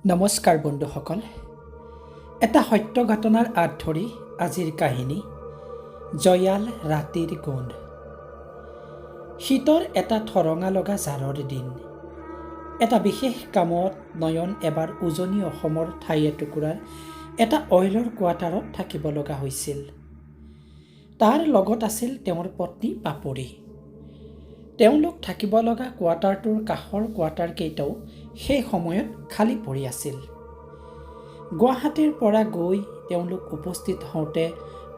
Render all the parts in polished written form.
নমস্কাৰ বন্ধুসকল, এটা সত্য ঘটনাৰ আঁত ধৰি আজিৰ কাহিনী জয়াল ৰাতিৰ গোন্ধ। শীতৰ এটা ঠৰঙা লগা জাৰৰ দিন। এটা বিশেষ কামত নয়ন এবাৰ উজনি অসমৰ ঠাই এটুকুৰাৰ এটা অইলৰ কোৱাৰ্টাৰত থাকিব লগা হৈছিল। তাৰ লগত আছিল তেওঁৰ পত্নী পাপৰি। তেওঁলোক থাকিব লগা কোৱাৰ্টাৰটোৰ কাষৰ কোৱাৰ্টাৰকেইটাও সেই সময়ত খালী পৰি আছিল। গুৱাহাটীৰ পৰা গৈ তেওঁলোক উপস্থিত হওঁতে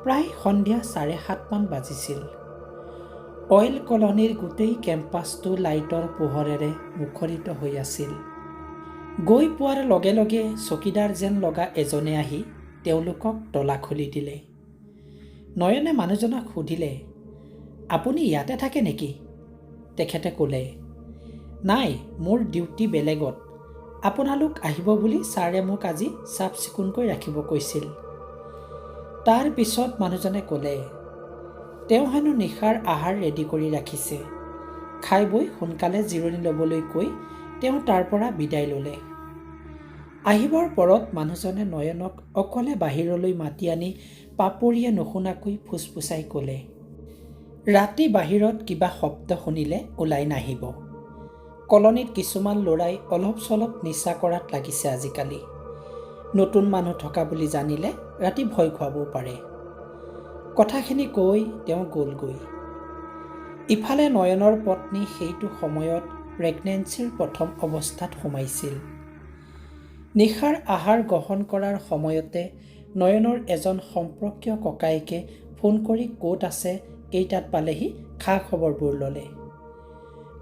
প্ৰায় সন্ধিয়া 7:30 বাজিছিল। অইল কলনীৰ গোটেই কেম্পাছটো লাইটৰ পোহৰেৰে মুখৰিত হৈ আছিল। গৈ পোৱাৰ লগে লগে চকীদাৰ যেন লগা এজনে আহি তেওঁলোকক তলা খুলি দিলে। নয়নে মানুহজনক সুধিলে, আপুনি ইয়াতে থাকে নেকি? তেখেতে ক'লে, নাই, মোৰ ডিউটি বেলেগত। আপোনালোক আহিব বুলি ছাৰে মোক আজি চাফ চিকুণকৈ ৰাখিব কৈছিল। তাৰ পিছত মানুহজনে ক'লে, তেওঁ হেনো নিশাৰ আহাৰ ৰেডি কৰি ৰাখিছে। খাই বৈ সোনকালে জিৰণি ল'বলৈ কৈ তেওঁ তাৰ পৰা বিদায় ল'লে। আহিবৰ পৰত মানুহজনে নয়নক অকলে বাহিৰলৈ মাতি আনি পাপৰিয়ে নুশুনাকৈ ফুচফুচাই ক'লে, ৰাতি বাহিৰত কিবা শব্দ শুনিলে ওলাই নাহিব। কলনীত কিছুমান ল'ৰাই অলপ চলপ নিচা কৰাত লাগিছে আজিকালি। নতুন মানুহ থকা বুলি জানিলে ৰাতি ভয় খুৱাবও পাৰে। কথাখিনি কৈ তেওঁ গ'লগৈ। ইফালে নয়নৰ পত্নী সেইটো সময়ত প্ৰেগনেঞ্চিৰ প্ৰথম অৱস্থাত সোমাইছিল। নিশাৰ আহাৰ গ্ৰহণ কৰাৰ সময়তে নয়নৰ এজন সম্পৰ্কীয় ককায়েকে ফোন কৰি ক'ত আছে, কেইটাত পালেহি খা খবৰবোৰ ল'লে।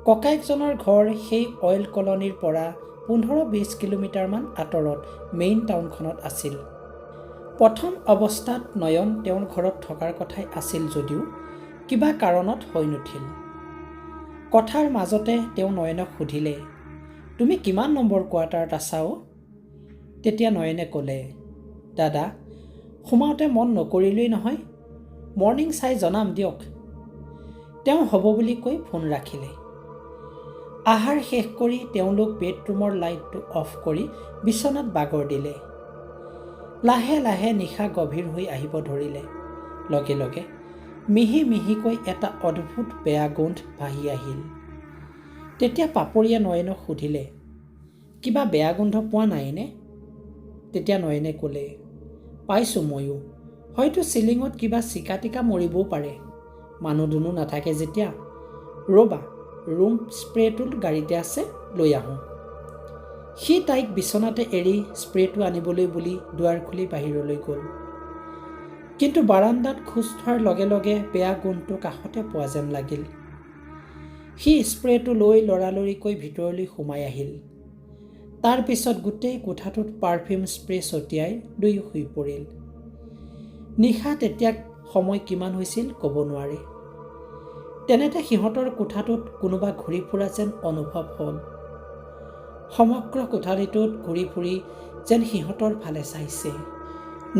ককায়েকজনৰ ঘৰ সেই অইল কলনীৰ পৰা 15-20 কিলোমিটাৰমান আঁতৰত মেইন টাউনখনত আছিল। প্ৰথম অৱস্থাত নয়ন তেওঁৰ ঘৰত থকাৰ কথাই আছিল যদিও কিবা কাৰণত হৈ নুঠিল। কথাৰ মাজতে তেওঁ নয়নক সুধিলে, তুমি কিমান নম্বৰ কোৱাৰ্টাৰত আছা অ'? তেতিয়া নয়নে ক'লে, দাদা, সোমাওঁতে মন নকৰিলেই নহয়, মৰ্ণিং চাই জনাম দিয়ক। তেওঁ হ'ব বুলি কৈ ফোন ৰাখিলে। আহাৰ শেষ কৰি তেওঁলোক বেডৰুমৰ লাইটটো অফ কৰি বিচনাত বাগৰ দিলে। লাহে লাহে নিশা গভীৰ হৈ আহিব ধৰিলে। লগে লগে মিহি মিহিকৈ এটা অদ্ভুত বেয়া গোন্ধ ভাহি আহিল। তেতিয়া পাপৰিয়ে নয়নক সুধিলে, কিবা বেয়া গোন্ধ পোৱা নাইনে? তেতিয়া নয়নে ক'লে, পাইছোঁ ময়ো। হয়তো চিলিঙত কিবা চিকা টিকা মৰিবও পাৰে। মানুহ দুনুহ নাথাকে যেতিয়া। ৰ'বা, ৰুম স্প্ৰেটো গাড়ীতে আছে, লৈ আহোঁ। সি তাইক বিচনাতে এৰি স্প্ৰেটো আনিবলৈ বুলি দুৱাৰ খুলি বাহিৰলৈ গ'ল। কিন্তু বাৰান্দাত খোজ থোৱাৰ লগে লগে বেয়া গোন্ধটো কাষতে পোৱা যেন লাগিল। সি স্প্ৰেটো লৈ লৰালৰিকৈ ভিতৰলৈ সোমাই আহিল। তাৰ পিছত গোটেই কোঠাটোত পাৰফিউম স্প্ৰে ছটিয়াই দুয়ো শুই পৰিল। নিশা তেতিয়া সময় কিমান হৈছিল ক'ব নোৱাৰে। তেনেতে সিহঁতৰ কোঠাটোত কোনোবা ঘূৰি ফুৰা যেন অনুভৱ হ'ল। সমগ্ৰ কোঠালিটোত ঘূৰি ফুৰি যেন সিহঁতৰ ফালে চাইছে।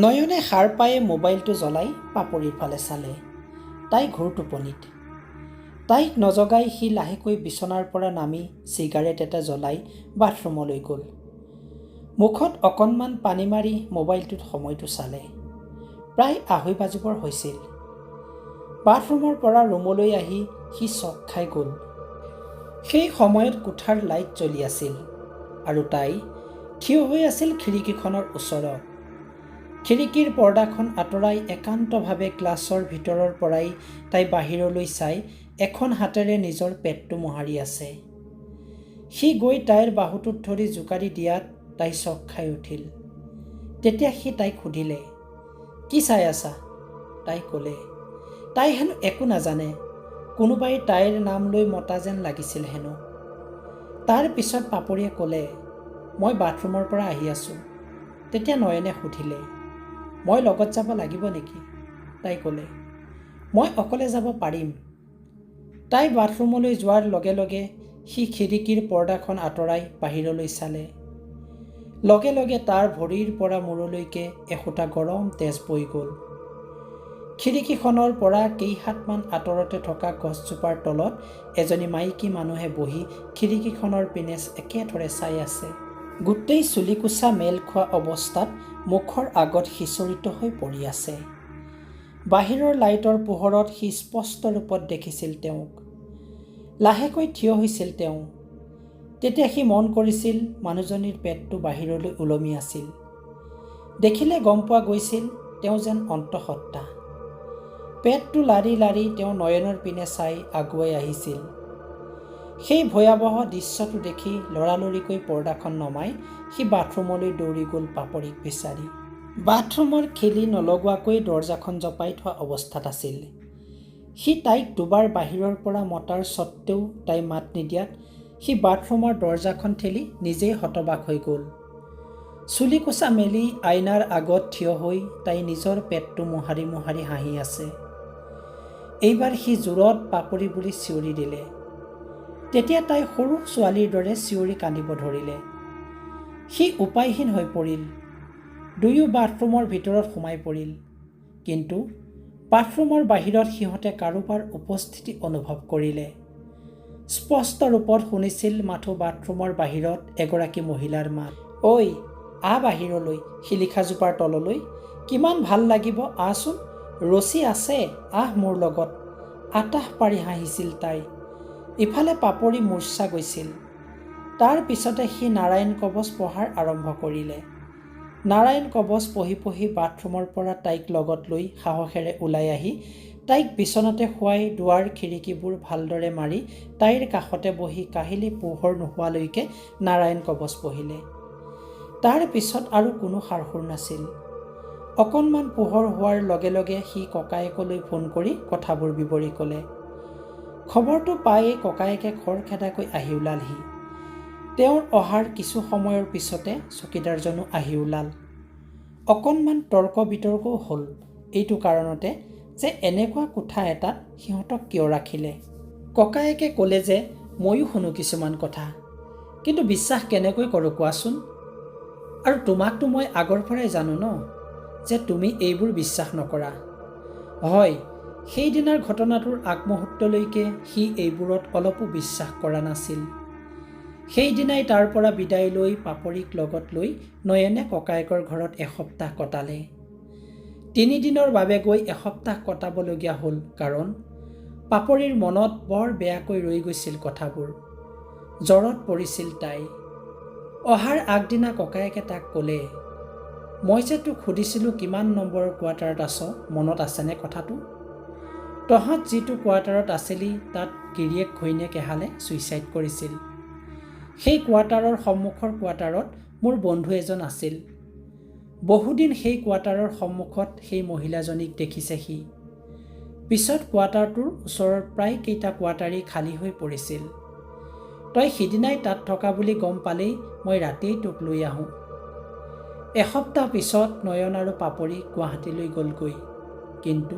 নয়নে সাৰ পায়ে মোবাইলটো জ্বলাই পাপৰিৰ ফালে চালে। তাই ঘোৰ টোপনিত। তাইক নজগাই সি লাহেকৈ বিচনাৰ পৰা নামি চিগাৰেট এটা জ্বলাই বাথৰুমলৈ গ'ল। মুখত অকণমান পানী মাৰি মোবাইলটোত সময়টো চালে। প্ৰায় 2:30 বাজিবৰ হৈছিল। বাথৰুমৰ পৰা ৰুমলৈ আহি সি চক খাই গ'ল। সেই সময়ত কোঠাৰ লাইট জ্বলি আছিল আৰু তাই থিয় হৈ আছিল খিৰিকীখনৰ ওচৰত। খিৰিকীৰ পৰ্দাখন আঁতৰাই একান্তভাৱে গ্লাছৰ ভিতৰৰ পৰাই তাই বাহিৰলৈ চাই এখন হাতেৰে নিজৰ পেটটো মোহাৰি আছে। সি গৈ তাইৰ বাহুটোত ধৰি জোকাৰি দিয়াত তাই চক খাই উঠিল। তেতিয়া সি তাইক সুধিলে, কি চাই আছা? তাই ক'লে, তাই হেনো একো নাজানে। কোনোবাই তাইৰ নাম লৈ মতা যেন লাগিছিল হেনো। তাৰ পিছত পাপৰিয়ে ক'লে, মই বাথৰুমৰ পৰা আহি আছোঁ। তেতিয়া নয়নে সুধিলে, মই লগত যাব লাগিব নেকি? তাই ক'লে, মই অকলে যাব পাৰিম। তাই বাথৰুমলৈ যোৱাৰ লগে লগে সি খিৰিকীৰ পৰ্দাখন আঁতৰাই বাহিৰলৈ চালে। লগে লগে তাৰ ভৰিৰ পৰা মূৰলৈকে এসোঁতা গৰম তেজ বৈ গ'ল। খিৰিকীখনৰ পৰা কেইহাতমান আঁতৰতে থকা গছজোপাৰ তলত এজনী মাইকী মানুহে বহি খিৰিকীখনৰ পিনে একেথৰে চাই আছে। গোটেই চুলিকোছা মেল খোৱা অৱস্থাত মুখৰ আগত সিঁচৰিত হৈ পৰি আছে। বাহিৰৰ লাইটৰ পোহৰত সি স্পষ্ট ৰূপত দেখিছিল তেওঁক। লাহেকৈ থিয় হৈছিল তেওঁ। তেতিয়া সি মন কৰিছিল মানুহজনীৰ পেটটো বাহিৰলৈ ওলমি আছিল। দেখিলে গম পোৱা গৈছিল তেওঁ যেন অন্তঃসত্ত্বা। পেটটো লাৰি লাৰি তেওঁ নয়নৰ পিনে চাই আগুৱাই আহিছিল। সেই ভয়াৱহ দৃশ্যটো দেখি লৰালৰিকৈ পৰ্দাখন নমাই সি বাথৰুমলৈ দৌৰি গ'ল পাপৰিক বিচাৰি। বাথৰুমৰ খিলি নলগোৱাকৈ দৰজাখন জপাই থোৱা অৱস্থাত আছিল। সি তাইক দুবাৰ বাহিৰৰ পৰা মতাৰ স্বত্তেও তাই মাত নিদিয়াত সি বাথৰুমৰ দৰজাখন ঠেলি নিজেই হতবাক হৈ গ'ল। চুলিকোছা মেলি আইনাৰ আগত থিয় হৈ তাই নিজৰ পেটটো মোহাৰি মোহাৰি হাঁহি আছে। এইবাৰ সি জোৰত পাপৰি বুলি চিঞৰি দিলে। তেতিয়া তাই সৰু ছোৱালীৰ দৰে চিঞৰি কান্দিব ধৰিলে। সি উপায়হীন হৈ পৰিল। দুয়ো বাথৰুমৰ ভিতৰত সোমাই পৰিল। কিন্তু বাথৰুমৰ বাহিৰত সিহঁতে কাৰোবাৰ উপস্থিতি অনুভৱ কৰিলে। স্পষ্ট ৰূপত শুনিছিল মাথো বাথৰুমৰ বাহিৰত এগৰাকী মহিলাৰ মাত। ঐ আহ বাহিৰলৈ, শিলিখাজোপাৰ তললৈ, কিমান ভাল লাগিব আহচোন, ৰছী আছে, আহ মোৰ লগত, আতাহ পাৰি হাঁহিছিল তাই। ইফালে পাপৰি মূৰ্ছা গৈছিল। তাৰ পিছতে সি নাৰায়ণ কবচ পঢ়াৰ আৰম্ভ কৰিলে। নাৰায়ণ কবচ পঢ়ি পঢ়ি বাথৰুমৰ পৰা তাইক লগত লৈ সাহসেৰে ওলাই আহি তাইক বিচনাতে শুৱাই দুৱাৰ খিৰিকীবোৰ ভালদৰে মাৰি তাইৰ কাষতে বহি কাহিলি পোহৰ নোহোৱালৈকে নাৰায়ণ কবচ পঢ়িলে। তাৰ পিছত আৰু কোনো সাৰসুৰ নাছিল। অকণমান পোহৰ হোৱাৰ লগে লগে সি ককায়েকলৈ ফোন কৰি কথাবোৰ বিৱৰি ক'লে। খবৰটো পাই ককায়েকে খৰখেদাকৈ আহি ওলালহি। তেওঁৰ অহাৰ কিছু সময়ৰ পিছতে চকীদাৰজনো আহি ওলাল। অকণমান তৰ্ক বিতৰ্কও হ'ল এইটো কাৰণতে যে এনেকুৱা কোঠা এটাত সিহঁতক কিয় ৰাখিলে। ককায়েকে ক'লে যে ময়ো শুনো কিছুমান কথা, কিন্তু বিশ্বাস কেনেকৈ কৰোঁ কোৱাচোন? আৰু তোমাকতো মই আগৰ পৰাই জানো ন যে তুমি এইবোৰ বিশ্বাস নকৰা। হয়, সেইদিনাৰ ঘটনাটোৰ আগমুহূৰ্তলৈকে সি এইবোৰত অলপো বিশ্বাস কৰা নাছিল। সেইদিনাই তাৰ পৰা বিদায় লৈ পাপৰিক লগত লৈ নয়নে ককায়েকৰ ঘৰত এসপ্তাহ কটালে। 3 দিনৰ বাবে গৈ এসপ্তাহ কটাবলগীয়া হ'ল কাৰণ পাপৰিৰ মনত বৰ বেয়াকৈ ৰৈ গৈছিল কথাবোৰ। জ্বৰত পৰিছিল তাই। অহাৰ আগদিনা ককায়েকে তাক ক'লে, মই যে তোক সুধিছিলোঁ কিমান নম্বৰৰ কোৱাৰ্টাৰত আছ, মনত আছেনে কথাটো? তহঁত যিটো কোৱাৰ্টাৰত আছিলি তাত গিৰিয়েক ঘৈণীয়েক এহালে ছুইচাইড কৰিছিল। সেই কোৱাৰ্টাৰৰ সন্মুখৰ কোৱাৰ্টাৰত মোৰ বন্ধু এজন আছিল। বহুদিন সেই কোৱাৰ্টাৰৰ সন্মুখত সেই মহিলাজনীক দেখিছে সি। পিছত কোৱাৰ্টাৰটোৰ ওচৰৰ প্ৰায় কেইটা কোৱাৰ্টাৰেই খালী হৈ পৰিছিল। তই সিদিনাই তাত থকা বুলি গম পালেই মই ৰাতিয়েই তোক লৈ আহোঁ। এসপ্তাহ পিছত নয়ন আৰু পাপৰি গুৱাহাটীলৈ গ'লগৈ। কিন্তু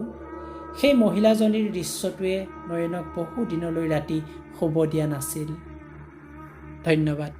সেই মহিলাজনীৰ দৃশ্যটোৱে নয়নক বহু দিনলৈ ৰাতি শুব দিয়া নাছিল। ধন্যবাদ।